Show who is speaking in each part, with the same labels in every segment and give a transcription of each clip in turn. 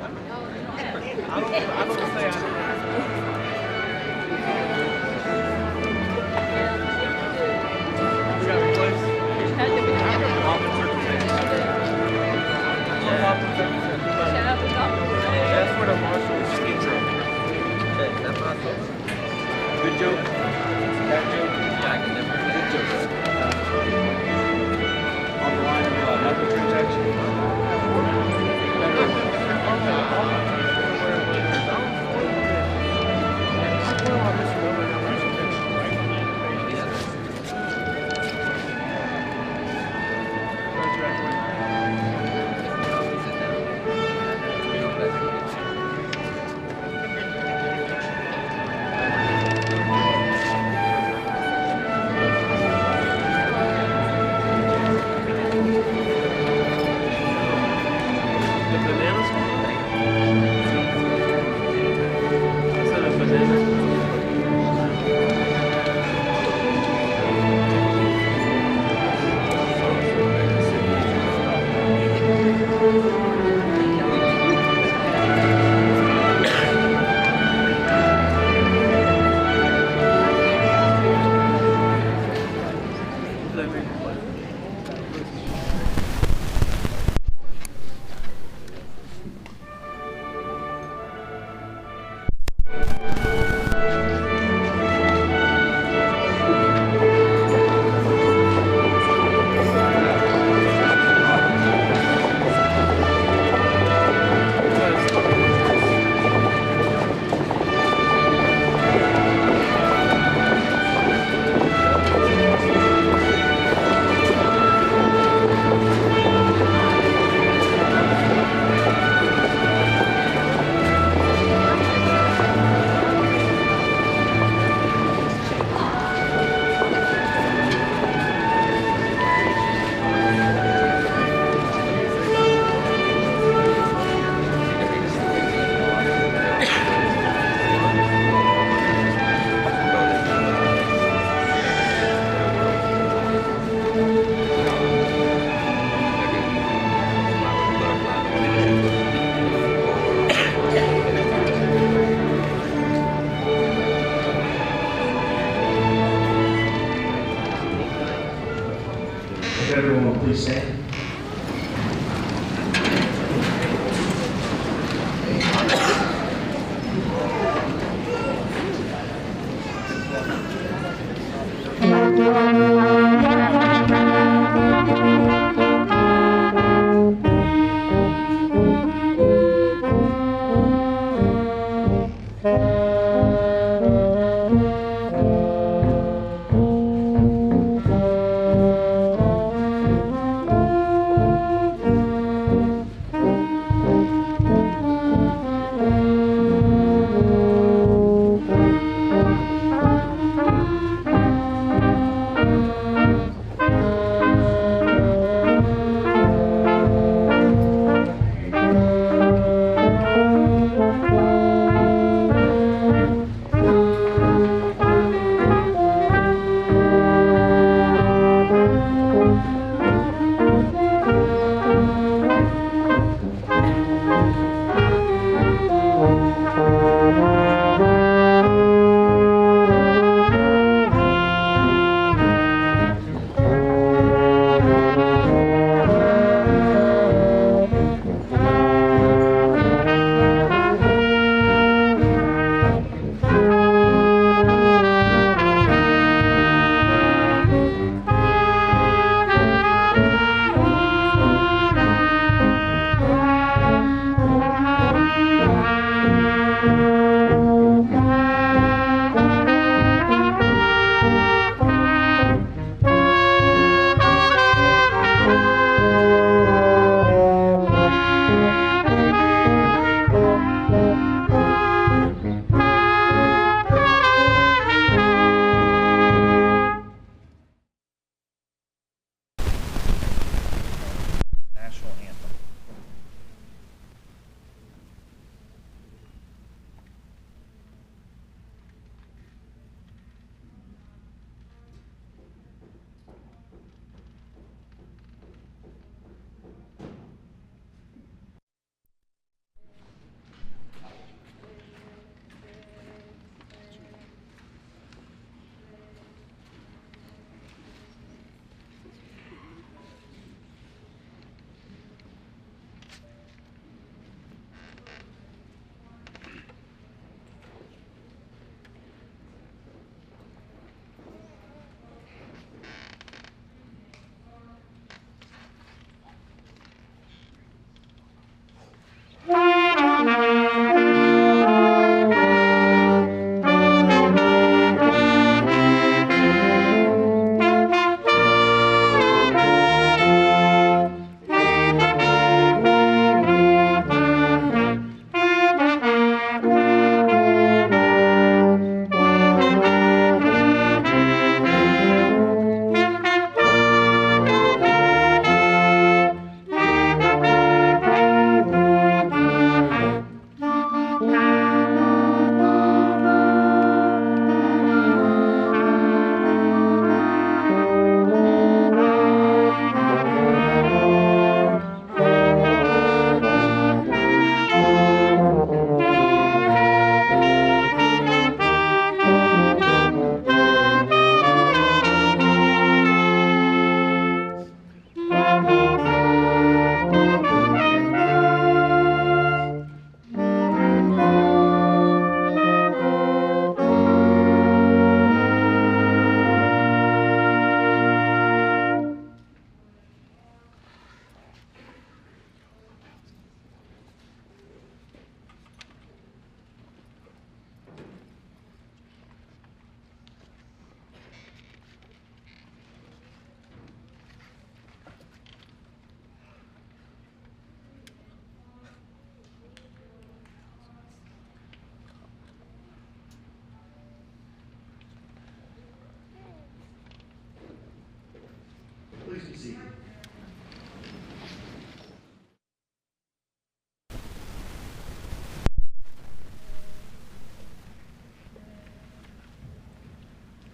Speaker 1: I don't say I don't. We got replaced. That's for the marshal. Good joke. Bad joke.
Speaker 2: Yeah, I can never good joke.
Speaker 1: On the line of microtransaction.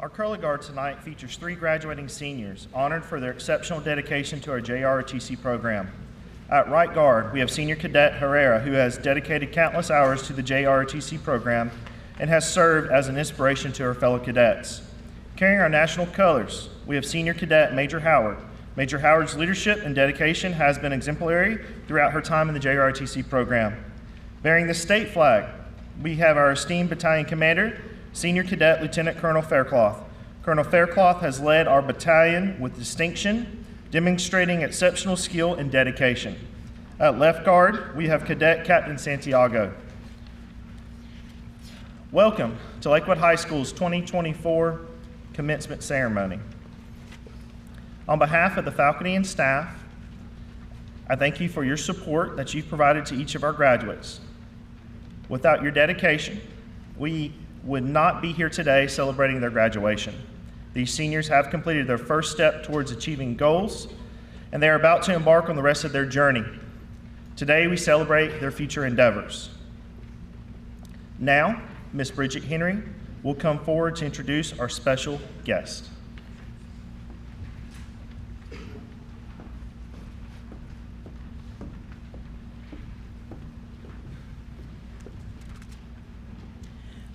Speaker 2: Our color guard tonight features 3 graduating seniors honored for their exceptional dedication to our JROTC program. At right guard, we have Senior Cadet Herrera, who has dedicated countless hours to the JROTC program and has served as an inspiration to her fellow cadets. Carrying our national colors, we have Senior Cadet Major Howard. Major Howard's leadership and dedication has been exemplary throughout her time in the JROTC program. Bearing the state flag, we have our esteemed battalion commander, Senior Cadet Lieutenant Colonel Faircloth. Colonel Faircloth has led our battalion with distinction, demonstrating exceptional skill and dedication. At left guard, we have Cadet Captain Santiago. Welcome to Lakewood High School's 2024 commencement ceremony. On behalf of the faculty and staff, I thank you for your support that you've provided to each of our graduates. Without your dedication, we would not be here today celebrating their graduation. These seniors have completed their first step towards achieving goals, and they are about to embark on the rest of their journey. Today, we celebrate their future endeavors. Now, Ms. Bridget Henry will come forward to introduce our special guest.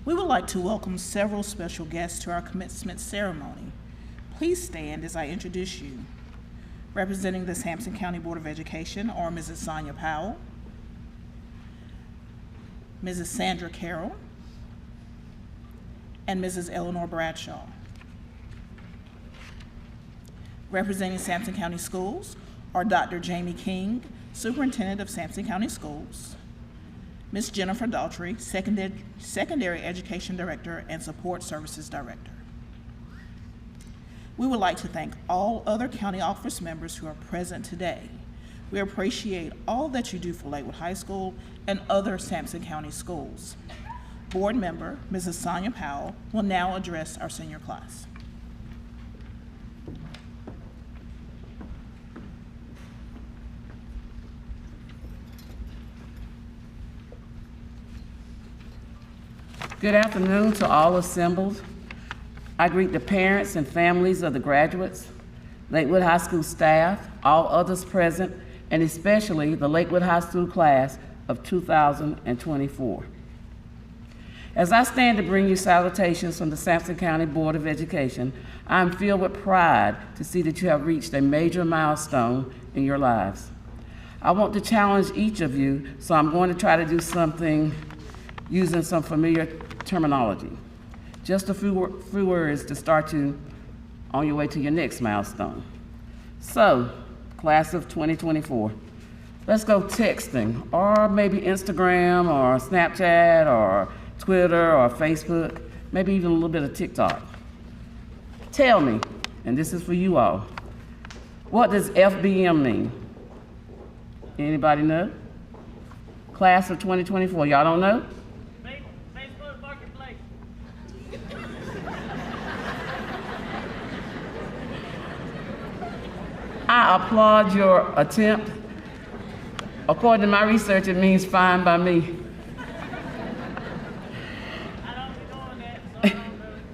Speaker 3: We would like to welcome several special guests to our commencement ceremony. Please stand as I introduce you. Representing the Sampson County Board of Education are Mrs. Sonia Powell, Mrs. Sandra Carroll, and Mrs. Eleanor Bradshaw. Representing Sampson County Schools are Dr. Jamie King, Superintendent of Sampson County Schools, Ms. Jennifer Daughtry, Secondary Education Director and Support Services Director. We would like to thank all other county office members who are present today. We appreciate all that you do for Lakewood High School and other Sampson County schools. Board member, Mrs. Sonia Powell, will now address our senior class.
Speaker 4: Good afternoon to all assembled. I greet the parents and families of the graduates, Lakewood High School staff, all others present, and especially the Lakewood High School class of 2024. As I stand to bring you salutations from the Sampson County Board of Education, I am filled with pride to see that you have reached a major milestone in your lives. I want to challenge each of you, so I'm going to try to do something using some familiar terminology. Just a few words to start you on your way to your next milestone. So, class of 2024, let's go texting, or maybe Instagram, or Snapchat, or Twitter, or Facebook, maybe even a little bit of TikTok. Tell me, and this is for you all, what does FBM mean? Anybody know? Class of 2024, y'all don't know? I applaud your attempt. According to my research, it means fine by me.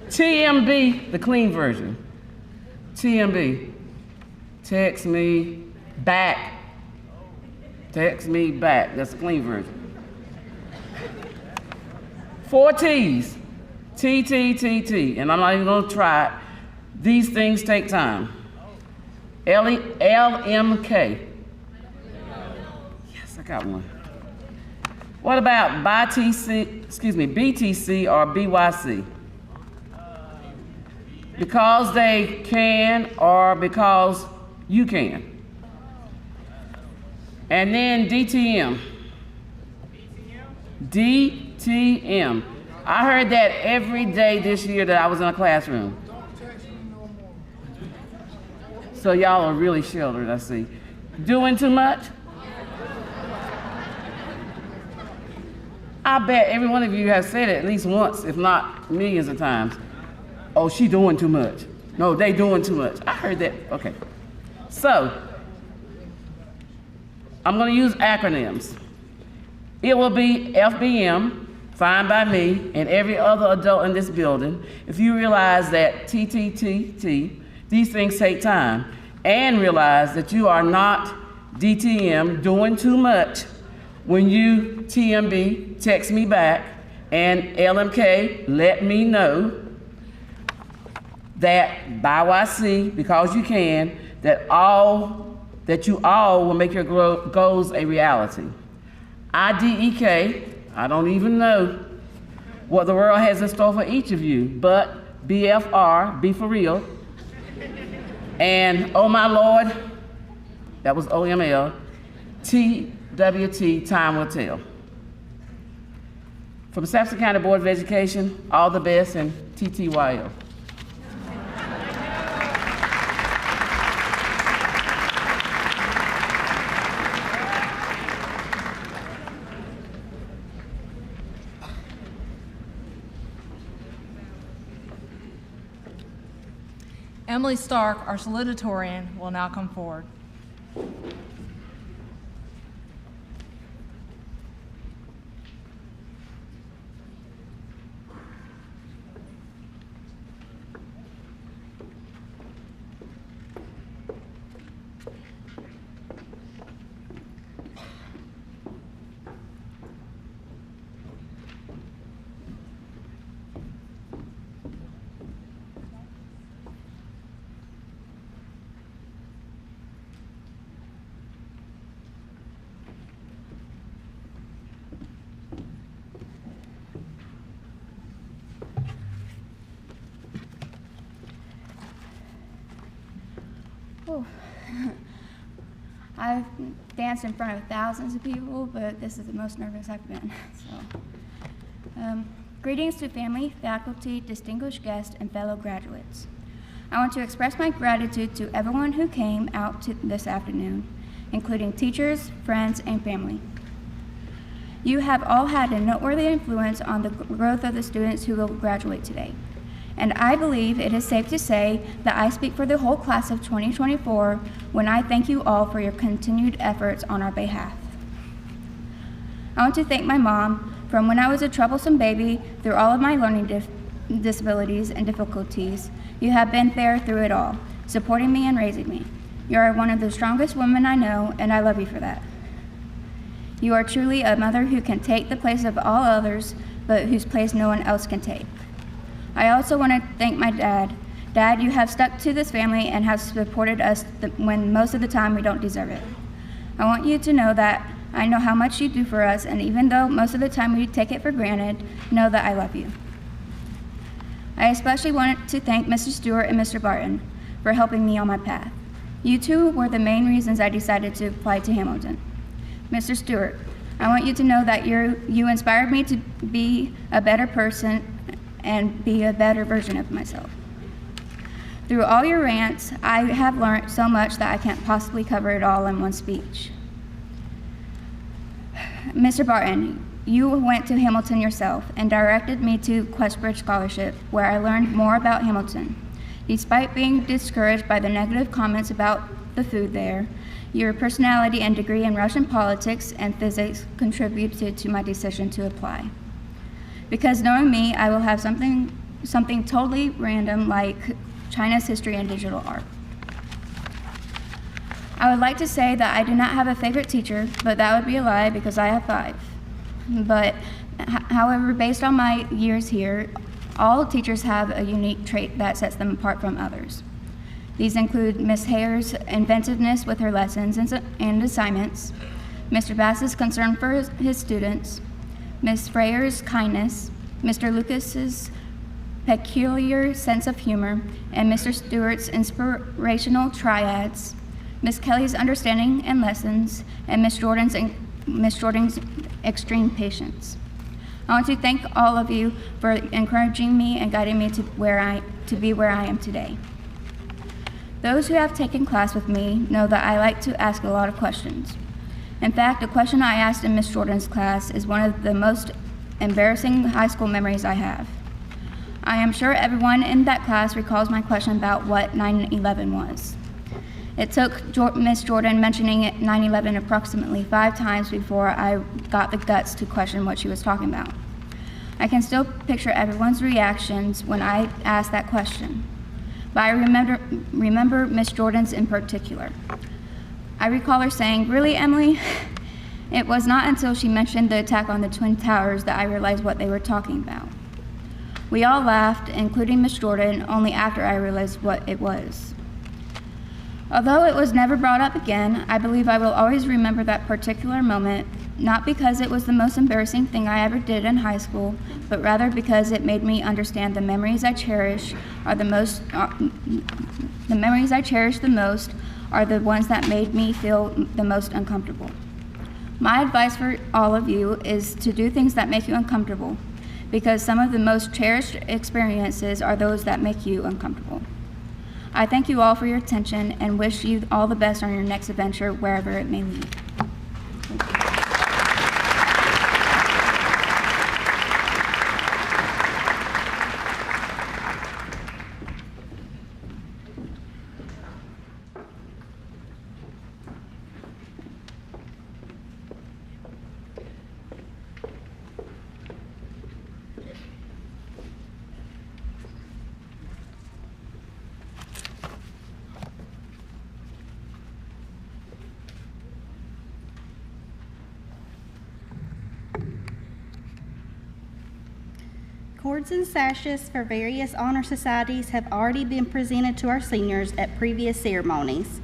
Speaker 4: TMB, the clean version. TMB, text me back. Text me back, that's the clean version. 4 T's, T, T, T, T, and I'm not even gonna try it. These things take time. LMK. Yes, I got one. What about BTC or BYC? Because they can or because you can. And then DTM. DTM. I heard that every day this year that I was in a classroom. So y'all are really sheltered, I see. Doing too much? I bet every one of you has said it at least once, if not millions of times. Oh, she doing too much. No, they doing too much. I heard that, okay. So, I'm gonna use acronyms. It will be FBM, fine by me and every other adult in this building if you realize that these things take time, and realize that you are not DTM doing too much when you TMB text me back and LMK let me know that by YC, because you can, that you all will make your goals a reality. IDEK, I don't even know what the world has in store for each of you, but BFR, be for real. And oh my Lord, that was OML, TWT, time will tell. From Sampson County Board of Education, all the best, and TTYL.
Speaker 5: Emily Stark, our salutatorian, will now come forward.
Speaker 6: Oh. I've danced in front of thousands of people, but this is the most nervous I've been. Greetings to family, faculty, distinguished guests, and fellow graduates. I want to express my gratitude to everyone who came out this afternoon, including teachers, friends, and family. You have all had a noteworthy influence on the growth of the students who will graduate today. And I believe it is safe to say that I speak for the whole class of 2024 when I thank you all for your continued efforts on our behalf. I want to thank my mom from when I was a troublesome baby through all of my learning disabilities and difficulties. You have been there through it all, supporting me and raising me. You are one of the strongest women I know, and I love you for that. You are truly a mother who can take the place of all others, but whose place no one else can take. I also want to thank my dad. Dad, you have stuck to this family and have supported us when most of the time we don't deserve it. I want you to know that I know how much you do for us, and even though most of the time we take it for granted, know that I love you. I especially want to thank Mr. Stewart and Mr. Barton for helping me on my path. You two were the main reasons I decided to apply to Hamilton. Mr. Stewart, I want you to know that you inspired me to be a better person and be a better version of myself. Through all your rants, I have learned so much that I can't possibly cover it all in one speech. Mr. Barton, you went to Hamilton yourself and directed me to Questbridge Scholarship, where I learned more about Hamilton. Despite being discouraged by the negative comments about the food there, your personality and degree in Russian politics and physics contributed to my decision to apply. Because knowing me, I will have something totally random like China's history and digital art. I would like to say that I do not have a favorite teacher, but that would be a lie because I have 5. But however, based on my years here, all teachers have a unique trait that sets them apart from others. These include Ms. Hayer's inventiveness with her lessons and assignments, Mr. Bass's concern for his students, Ms. Freyer's kindness, Mr. Lucas's peculiar sense of humor, and Mr. Stewart's inspirational triads, Ms. Kelly's understanding and lessons, and Ms. Jordan's extreme patience. I want to thank all of you for encouraging me and guiding me to be where I am today. Those who have taken class with me know that I like to ask a lot of questions. In fact, a question I asked in Ms. Jordan's class is one of the most embarrassing high school memories I have. I am sure everyone in that class recalls my question about what 9/11 was. It took Ms. Jordan mentioning 9/11 approximately 5 times before I got the guts to question what she was talking about. I can still picture everyone's reactions when I asked that question. But I remember Miss Jordan's in particular. I recall her saying, "Really, Emily?" It was not until she mentioned the attack on the Twin Towers that I realized what they were talking about. We all laughed, including Miss Jordan, only after I realized what it was. Although it was never brought up again, I believe I will always remember that particular moment, not because it was the most embarrassing thing I ever did in high school, but rather because it made me understand the memories I cherish the most are the ones that made me feel the most uncomfortable. My advice for all of you is to do things that make you uncomfortable, because some of the most cherished experiences are those that make you uncomfortable. I thank you all for your attention and wish you all the best on your next adventure, wherever it may lead.
Speaker 7: Cords and sashes for various honor societies have already been presented to our seniors at previous ceremonies.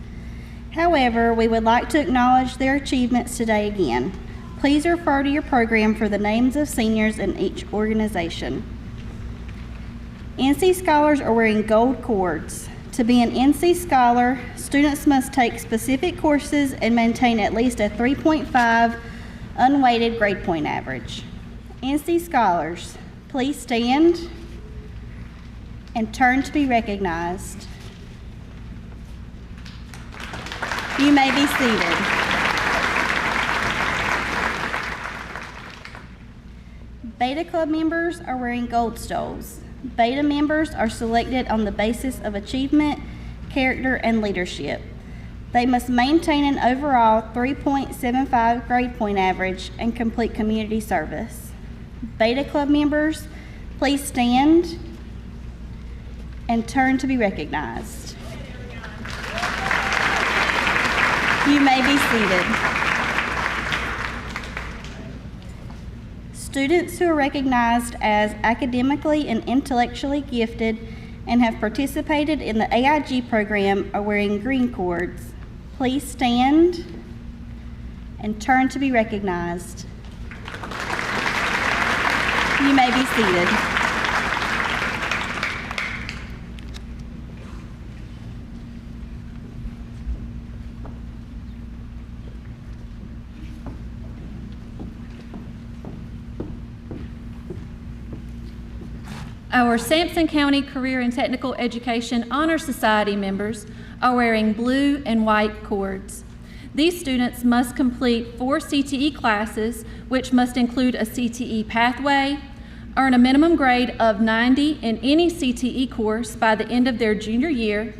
Speaker 7: However, we would like to acknowledge their achievements today again. Please refer to your program for the names of seniors in each organization. NC Scholars are wearing gold cords. To be an NC Scholar, students must take specific courses and maintain at least a 3.5 unweighted grade point average. NC Scholars, please stand and turn to be recognized. You may be seated. Beta Club members are wearing gold stoles. Beta members are selected on the basis of achievement, character, and leadership. They must maintain an overall 3.75 grade point average and complete community service. Beta Club members, please stand and turn to be recognized. You may be seated. Students who are recognized as academically and intellectually gifted and have participated in the AIG program are wearing green cords. Please stand and turn to be recognized. You may be seated.
Speaker 8: Our Sampson County Career and Technical Education Honor Society members are wearing blue and white cords. These students must complete 4 CTE classes, which must include a CTE pathway, earn a minimum grade of 90 in any CTE course by the end of their junior year,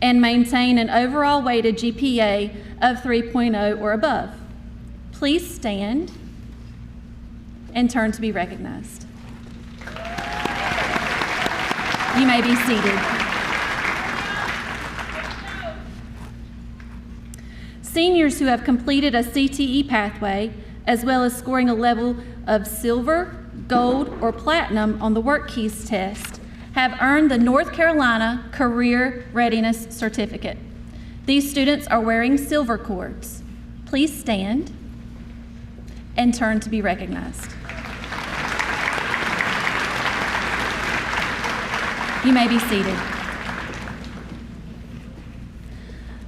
Speaker 8: and maintain an overall weighted GPA of 3.0 or above. Please stand and turn to be recognized. You may be seated. Seniors who have completed a CTE pathway, as well as scoring a level of silver, gold, or platinum on the Work Keys test, have earned the North Carolina Career Readiness Certificate. These students are wearing silver cords. Please stand and turn to be recognized. You may be seated.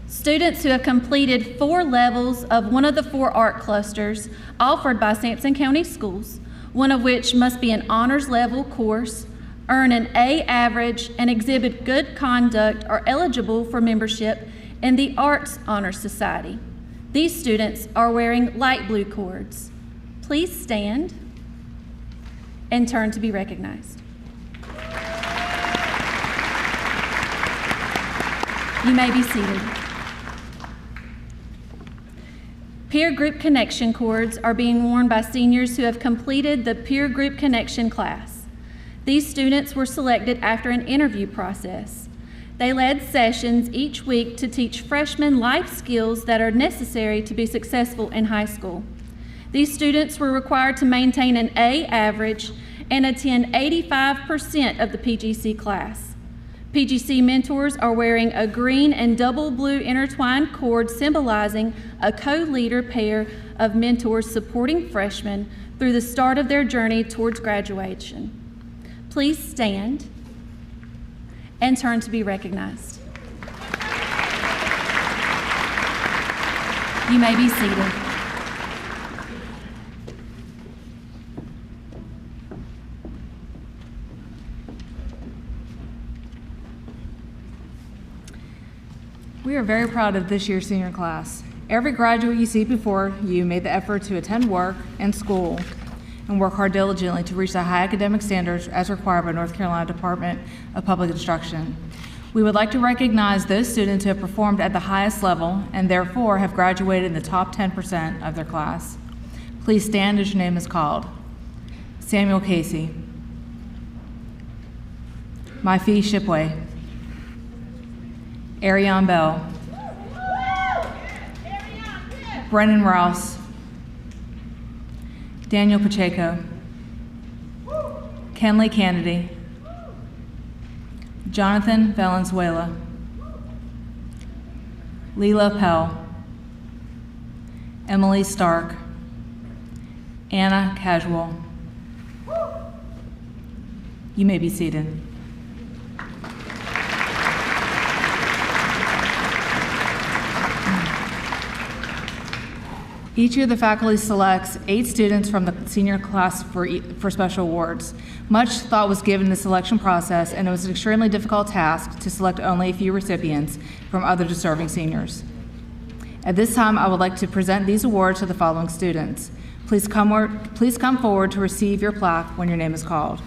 Speaker 8: Students who have completed 4 levels of one of the 4 art clusters offered by Sampson County Schools, one of which must be an honors level course, earn an A average, and exhibit good conduct are eligible for membership in the Arts Honor Society. These students are wearing light blue cords. Please stand and turn to be recognized. You may be seated. Peer Group Connection cords are being worn by seniors who have completed the Peer Group Connection class. These students were selected after an interview process. They led sessions each week to teach freshmen life skills that are necessary to be successful in high school. These students were required to maintain an A average and attend 85% of the PGC class. PGC mentors are wearing a green and double blue intertwined cord symbolizing a co-leader pair of mentors supporting freshmen through the start of their journey towards graduation. Please stand and turn to be recognized. You may be seated.
Speaker 9: We are very proud of this year's senior class. Every graduate you see before you made the effort to attend work and school and work hard diligently to reach the high academic standards as required by North Carolina Department of Public Instruction. We would like to recognize those students who have performed at the highest level and therefore have graduated in the top 10% of their class. Please stand as your name is called. Samuel Casey. Maifi Shipway. Ariane Bell. Brennan Rouse. Daniel Pacheco. Kenley Kennedy. Jonathan Valenzuela. Leela Pell. Emily Stark. Anna Casual. You may be seated. Each year, the faculty selects 8 students from the senior class for special awards. Much thought was given in the selection process, and it was an extremely difficult task to select only a few recipients from other deserving seniors. At this time, I would like to present these awards to the following students. Please come forward to receive your plaque when your name is called.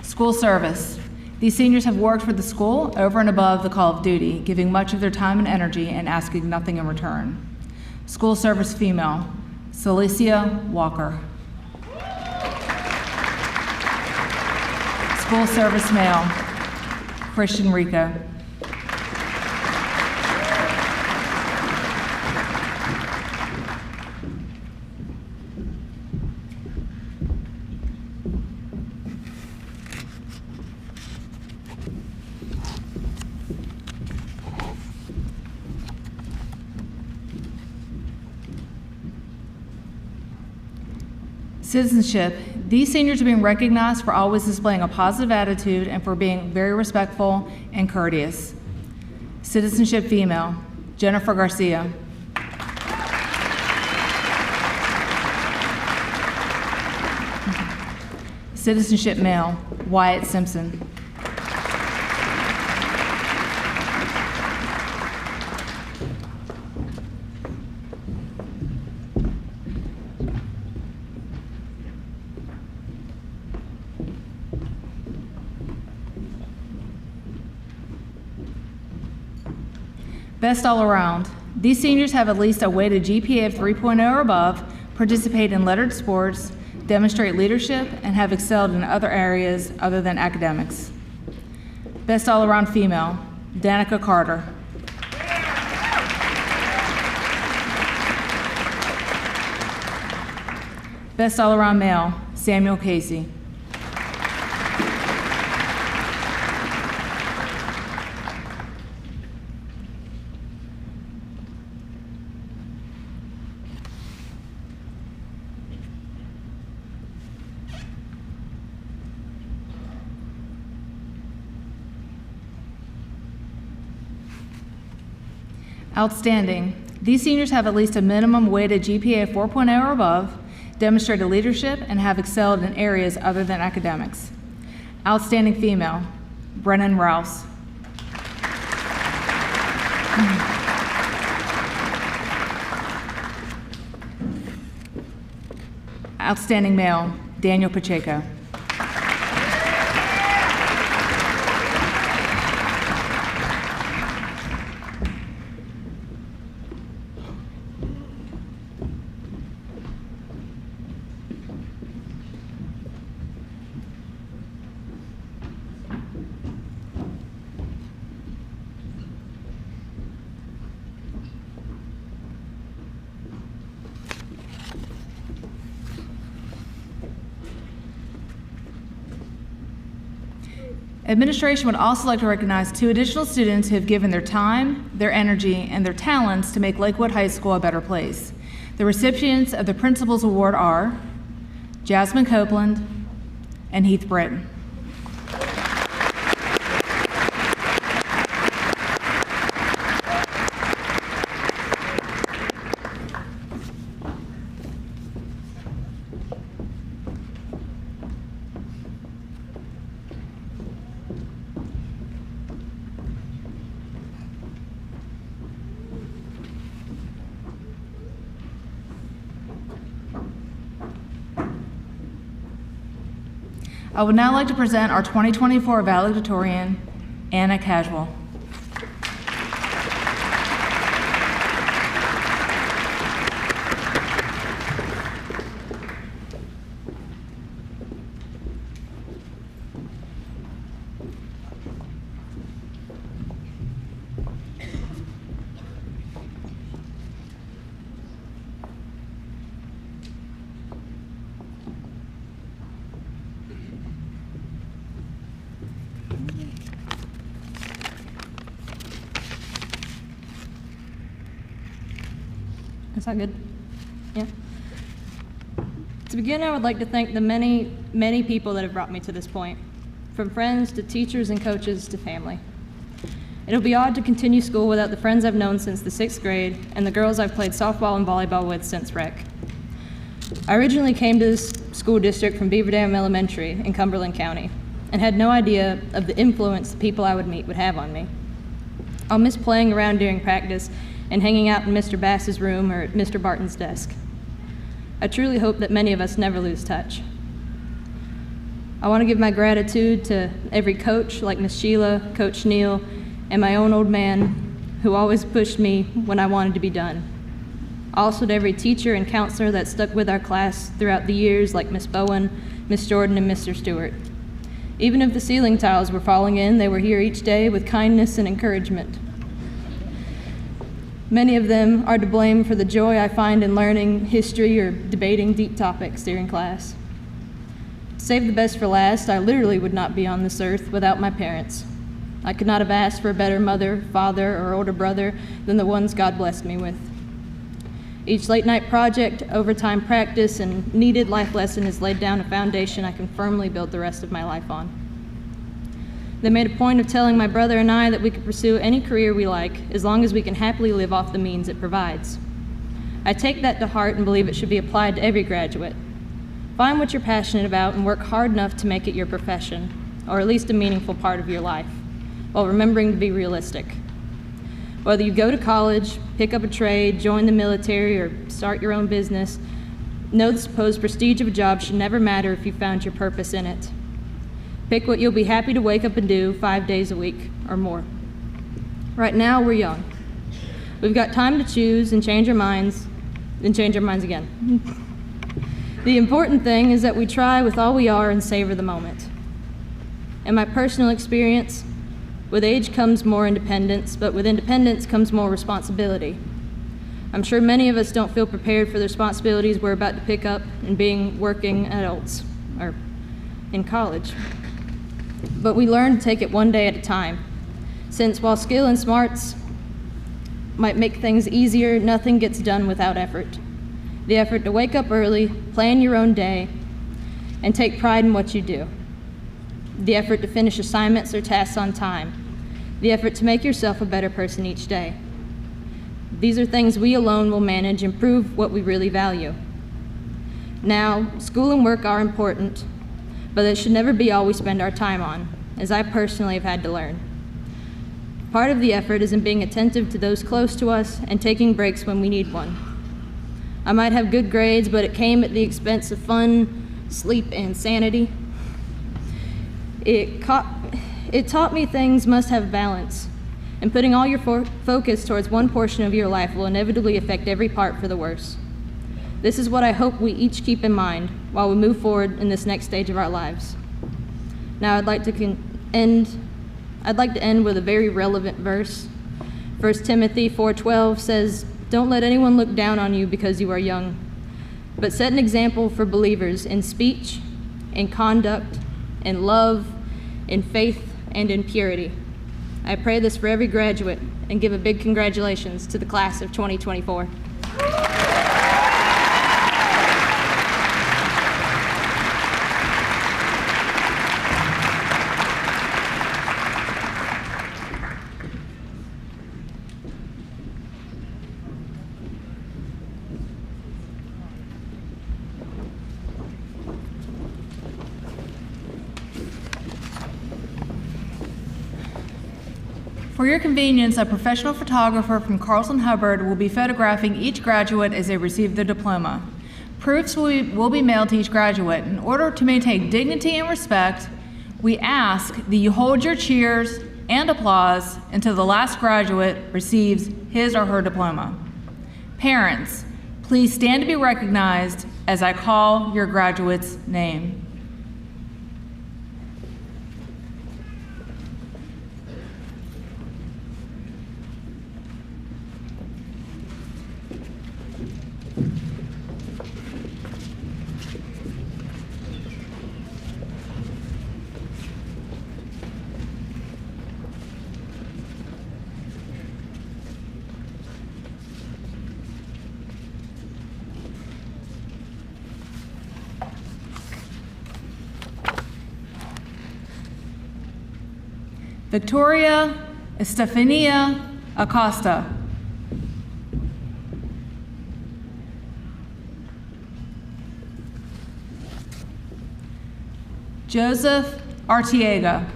Speaker 9: School service. These seniors have worked for the school over and above the call of duty, giving much of their time and energy and asking nothing in return. School service female, Celicia Walker. School service male, Christian Rico. Citizenship. These seniors are being recognized for always displaying a positive attitude and for being very respectful and courteous. Citizenship female, Jennifer Garcia. Citizenship male, Wyatt Simpson. Best all around. These seniors have at least a weighted GPA of 3.0 or above, participate in lettered sports, demonstrate leadership, and have excelled in other areas other than academics. Best all around female, Danica Carter. Best all around male, Samuel Casey. Outstanding. These seniors have at least a minimum weighted GPA of 4.0 or above, demonstrated leadership, and have excelled in areas other than academics. Outstanding female, Brennan Rouse. Outstanding male, Daniel Pacheco. Administration would also like to recognize 2 additional students who have given their time, their energy, and their talents to make Lakewood High School a better place. The recipients of the Principal's Award are Jasmine Copeland and Heath Britton. I would now like to present our 2024 valedictorian, Anna Casual.
Speaker 10: Is that good? Yeah. To begin, I would like to thank the many, many people that have brought me to this point, from friends to teachers and coaches to family. It'll be odd to continue school without the friends I've known since the 6th grade and the girls I've played softball and volleyball with since rec. I originally came to this school district from Beaver Dam Elementary in Cumberland County and had no idea of the influence the people I would meet would have on me. I'll miss playing around during practice and hanging out in Mr. Bass's room or at Mr. Barton's desk. I truly hope that many of us never lose touch. I want to give my gratitude to every coach like Miss Sheila, Coach Neal, and my own old man who always pushed me when I wanted to be done. Also to every teacher and counselor that stuck with our class throughout the years like Miss Bowen, Miss Jordan, and Mr. Stewart. Even if the ceiling tiles were falling in, they were here each day with kindness and encouragement. Many of them are to blame for the joy I find in learning history or debating deep topics during class. To save the best for last, I literally would not be on this earth without my parents. I could not have asked for a better mother, father, or older brother than the ones God blessed me with. Each late night project, overtime practice, and needed life lesson has laid down a foundation I can firmly build the rest of my life on. They made a point of telling my brother and I that we could pursue any career we like as long as we can happily live off the means it provides. I take that to heart and believe it should be applied to every graduate. Find what you're passionate about and work hard enough to make it your profession, or at least a meaningful part of your life, while remembering to be realistic. Whether you go to college, pick up a trade, join the military, or start your own business, know the supposed prestige of a job should never matter if you found your purpose in it. Pick what you'll be happy to wake up and do 5 days a week or more. Right now, we're young. We've got time to choose and change our minds, then change our minds again. The important thing is that we try with all we are and savor the moment. In my personal experience, with age comes more independence, but with independence comes more responsibility. I'm sure many of us don't feel prepared for the responsibilities we're about to pick up in being working adults or in college. But we learn to take it one day at a time, since while skill and smarts might make things easier, nothing gets done without effort. The effort to wake up early, plan your own day, and take pride in what you do. The effort to finish assignments or tasks on time. The effort to make yourself a better person each day. These are things we alone will manage and prove what we really value. Now, school and work are important, but it should never be all we spend our time on, as I personally have had to learn. Part of the effort is in being attentive to those close to us and taking breaks when we need one. I might have good grades, but it came at the expense of fun, sleep, and sanity. It taught me things must have balance, and putting all your focus towards one portion of your life will inevitably affect every part for the worse. This is what I hope we each keep in mind while we move forward in this next stage of our lives. Now I'd like to end with a very relevant verse. 1 Timothy 4:12 says, "Don't let anyone look down on you because you are young, but set an example for believers in speech, in conduct, in love, in faith, and in purity. I pray this for every graduate and give a big congratulations to the class of 2024.
Speaker 9: For your convenience, a professional photographer from Carlson Hubbard will be photographing each graduate as they receive their diploma. Proofs will be mailed to each graduate. In order to maintain dignity and respect, we ask that you hold your cheers and applause until the last graduate receives his or her diploma. Parents, please stand to be recognized as I call your graduate's name. Victoria Estefania Acosta. Joseph Artiega.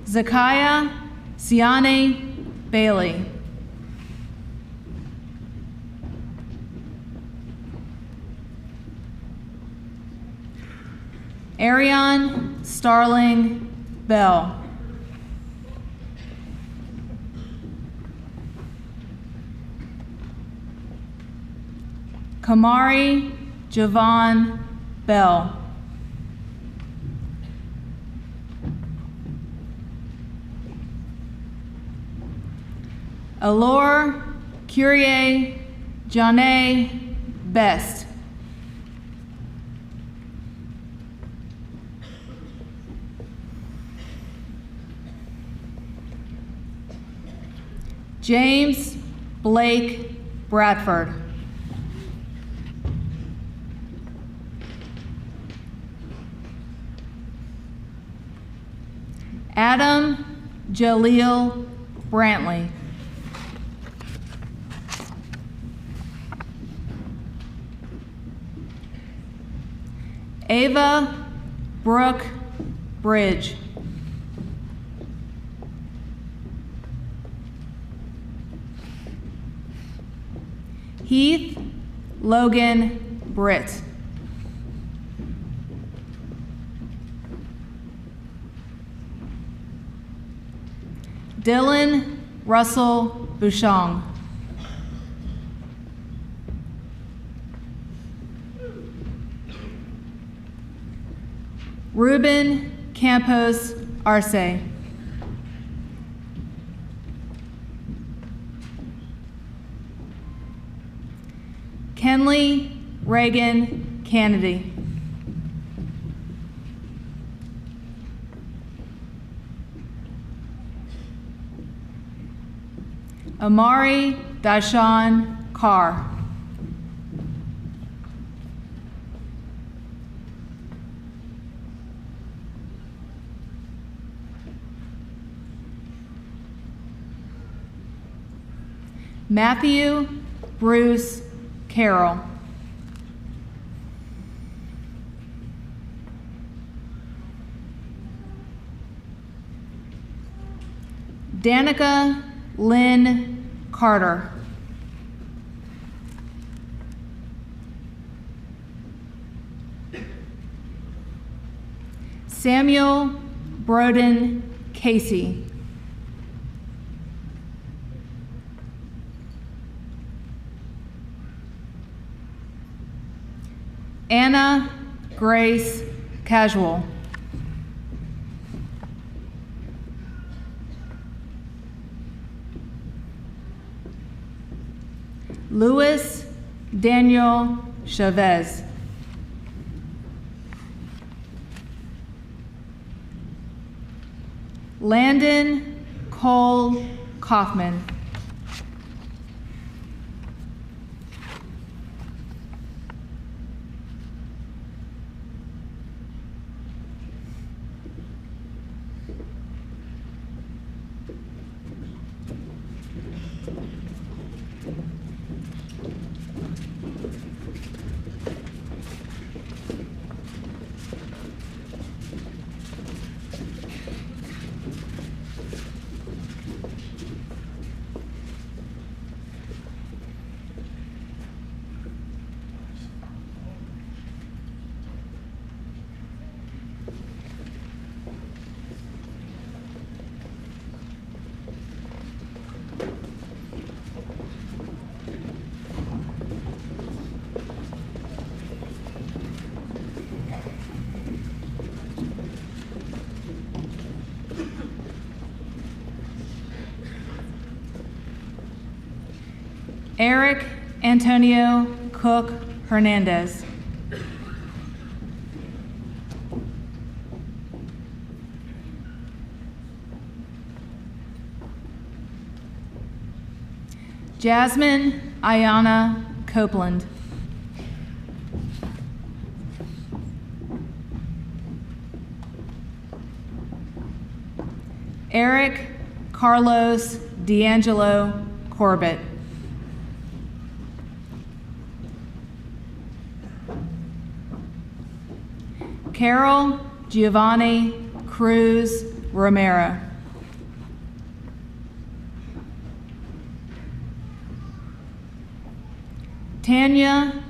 Speaker 9: Zakiah Siane Bailey. Arion Starling Bell. Kamari Javon Bell. Alor Curie Janae Best. James Blake Bradford. Adam Jaleel Brantley. Ava Brooke Bridge. Heath Logan Britt. Dylan Russell Bouchon. Ruben Campos Arce. Kenley Reagan Kennedy. Amari Dashawn Carr. Matthew Bruce Carroll. Danica Lynn Carter. Samuel Broden Casey. Anna Grace Casual. Luis Daniel Chavez. Landon Cole Kaufman. Eric Antonio Cook Hernandez. Jasmine Ayana Copeland. Eric Carlos D'Angelo Corbett. Carol Giovanni Cruz Romero. Tanya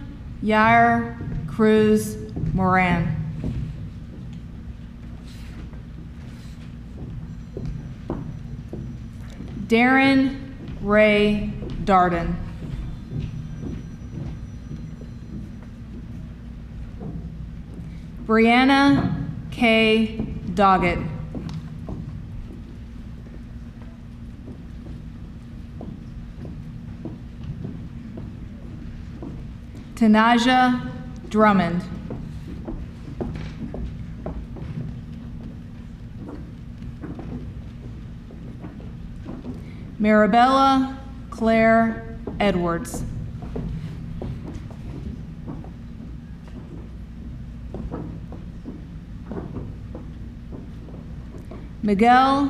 Speaker 9: Yair Cruz Moran. Darren Ray Darden. Brianna K. Doggett. Tanaja Drummond. Marabella Claire Edwards. Miguel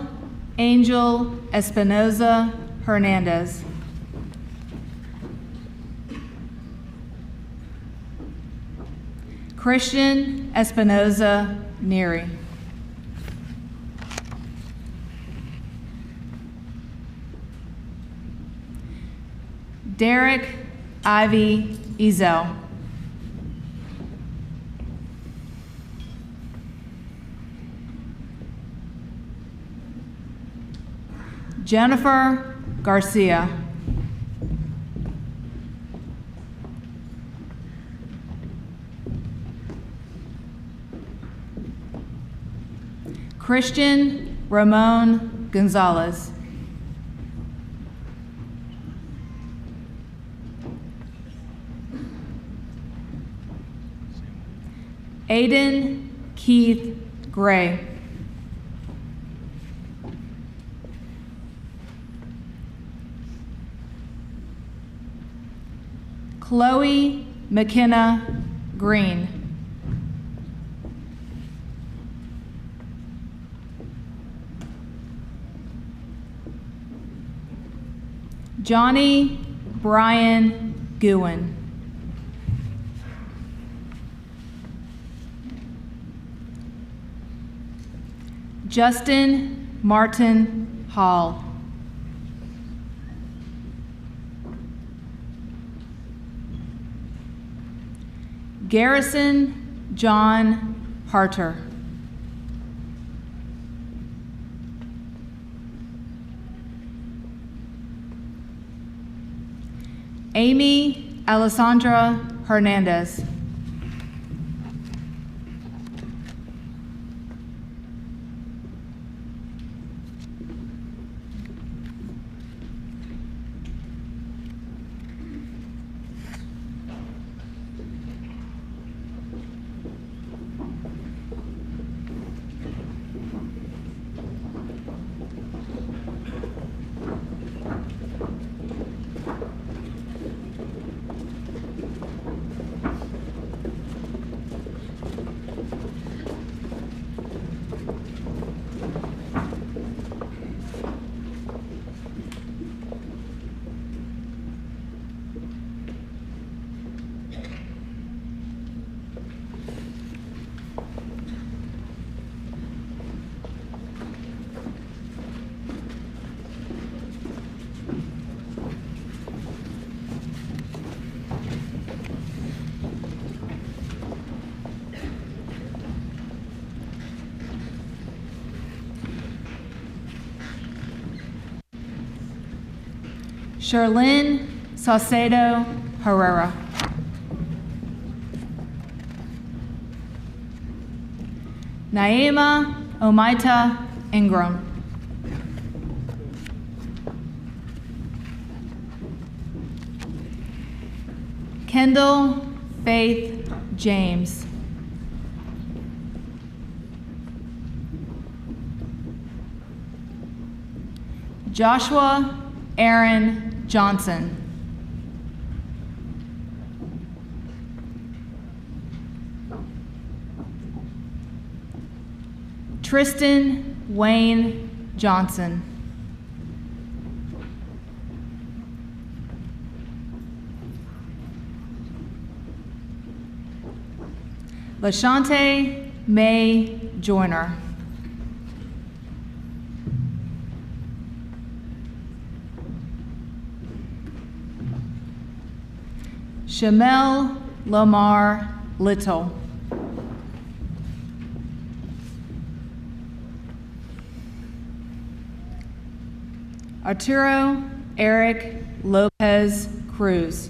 Speaker 9: Angel Espinoza Hernandez. Christian Espinoza Neary. Derek Ivy Ezel. Jennifer Garcia. Christian Ramon Gonzalez. Aiden Keith Gray. Chloe McKenna Green. Johnny Brian Gouen. Justin Martin Hall. Garrison John Harter. Amy Alessandra Hernandez. Sherlyn Saucedo Herrera. Naima Omaita Ingram. Kendall Faith James. Joshua Aaron Johnson. Tristan Wayne Johnson. LaShante May Joyner. Shamel Lamar Little. Arturo Eric Lopez Cruz.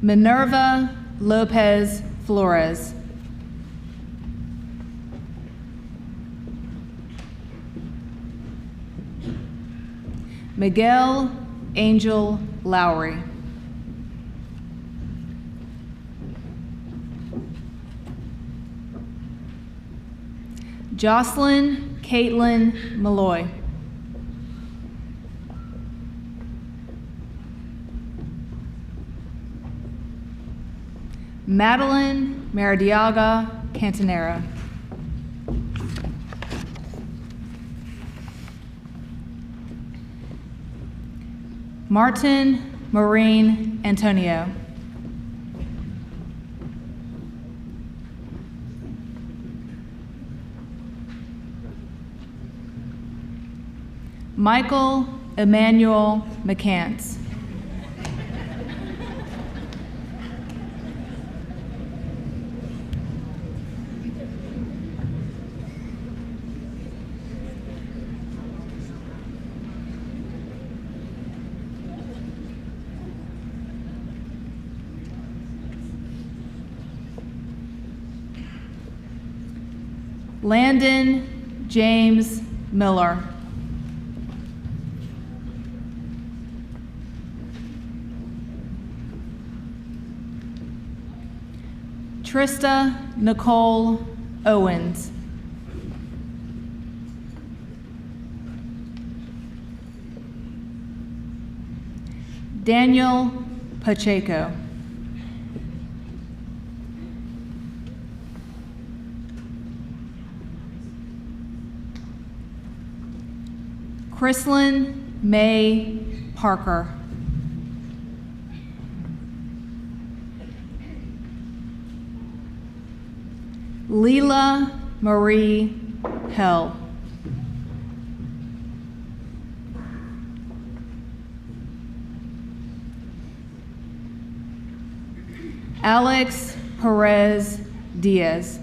Speaker 9: Minerva Lopez Flores. Miguel Angel Lowry. Jocelyn Caitlin Malloy. Madeline Maradiaga Cantanera. Martin Maureen Antonio. Michael Emmanuel McCants. Landon James Miller. Trista Nicole Owens. Daniel Pacheco. Chrislyn May Parker. Leela Marie Hell. Alex Perez Diaz.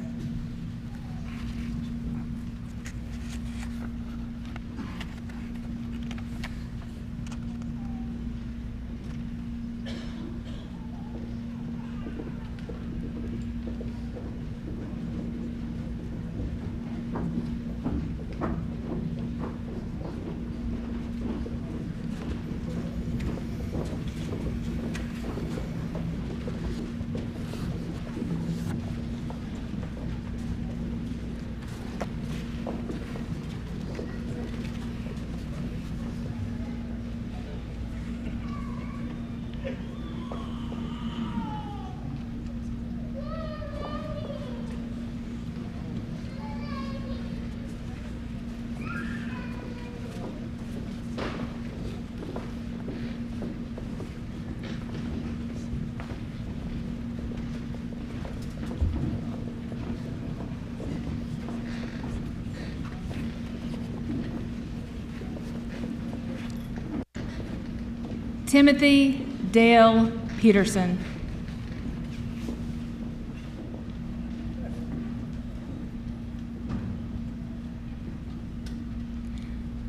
Speaker 9: Timothy Dale Peterson.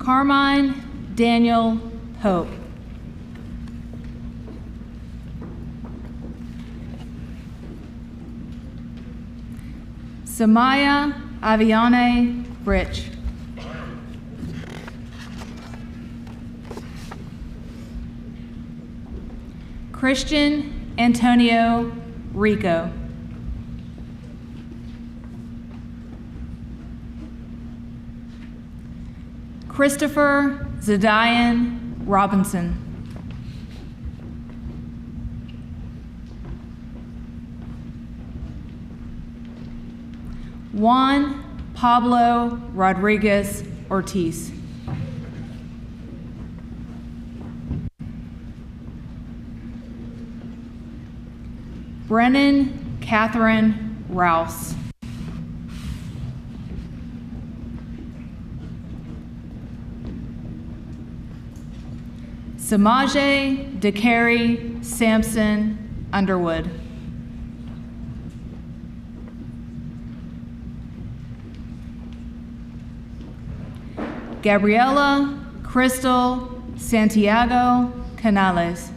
Speaker 9: Carmine Daniel Hope. Samaya Aviane Rich. Christian Antonio Rico. Christopher Zadian Robinson. Juan Pablo Rodriguez Ortiz. Brennan Catherine Rouse. Samaje DeCarey Sampson Underwood. Gabriela Crystal Santiago Canales.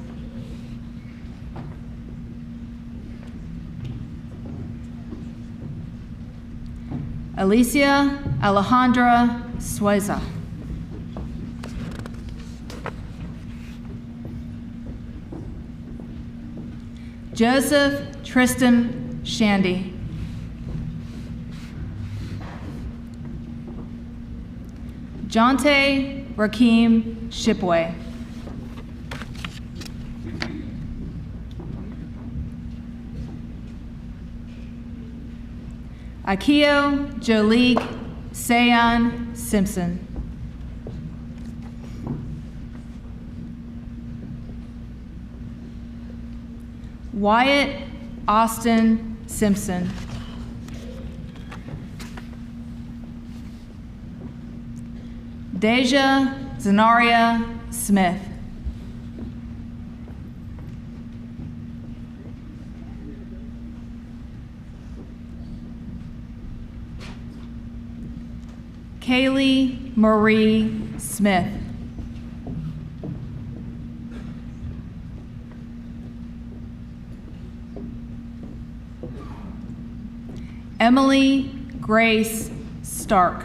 Speaker 9: Alicia Alejandra Sueza. Joseph Tristan Shandy. Jonte Rakeem Shipway. Akio Jolik Sayon Simpson. Wyatt Austin Simpson. Deja Zenaria Smith. Kaylee Marie Smith. Emily Grace Stark.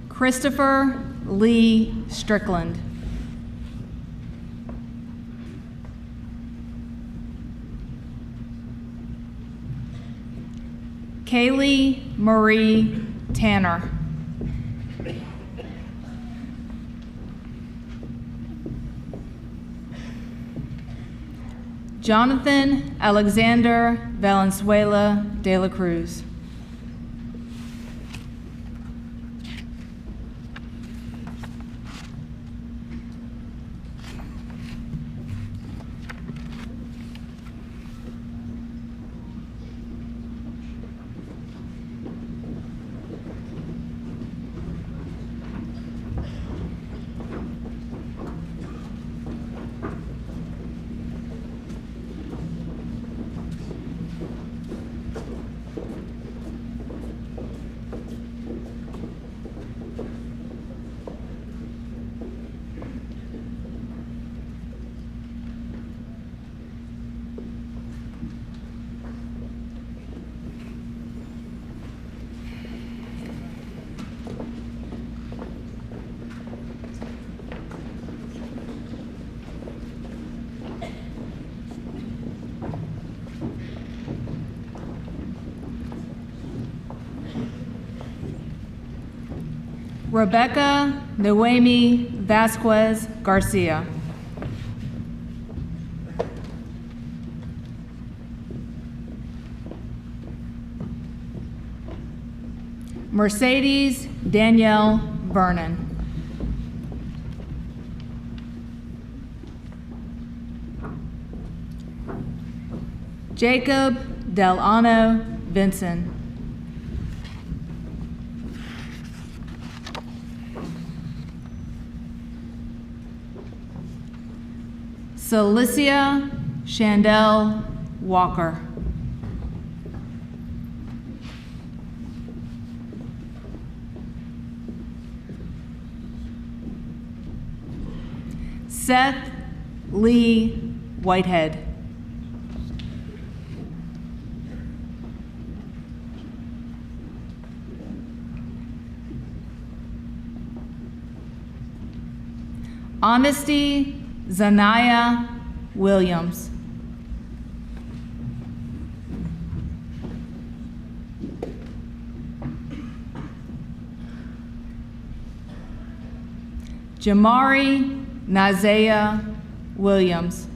Speaker 9: Christopher Lee Strickland. Kaylee Marie Tanner. Jonathan Alexander Valenzuela de la Cruz. Rebecca Noemi Vasquez Garcia. Mercedes Danielle Vernon. Jacob Delano Vinson. Celicia Chandel Walker. Seth Lee Whitehead. Honesty Zanaya Williams. Jamari Nazaya Williams.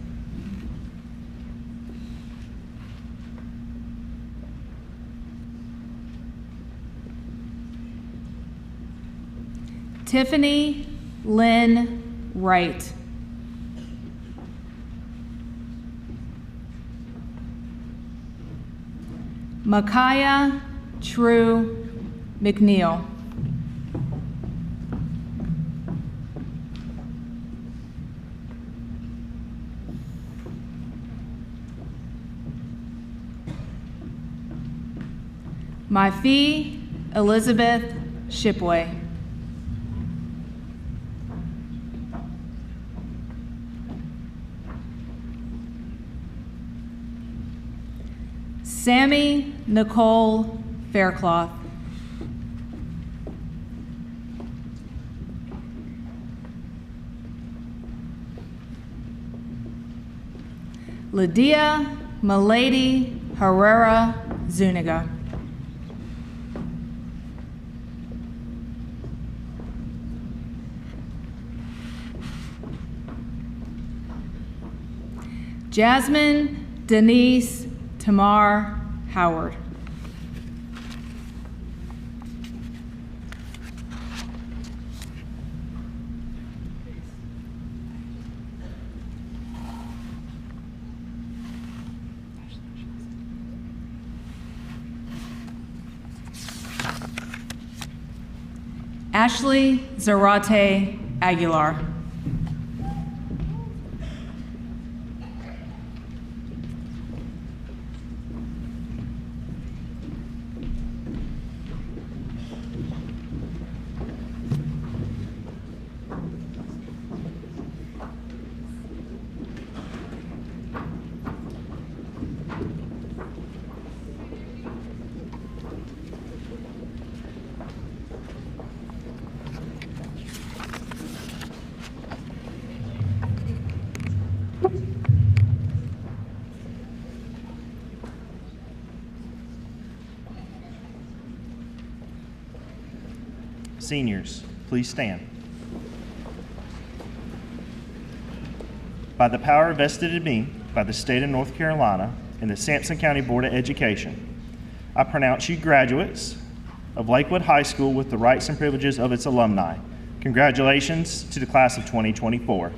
Speaker 9: Tiffany Lynn Wright. Micaiah True McNeil. Myfee Elizabeth Shipway. Sammy Nicole Faircloth. Lydia Milady Herrera Zuniga. Jasmine Denise Tamar Howard. Ashley Zarate Aguilar.
Speaker 2: Seniors, please stand. By the power vested in me by the state of North Carolina and the Sampson County Board of Education, I pronounce you graduates of Lakewood High School with the rights and privileges of its alumni. Congratulations to the class of 2024.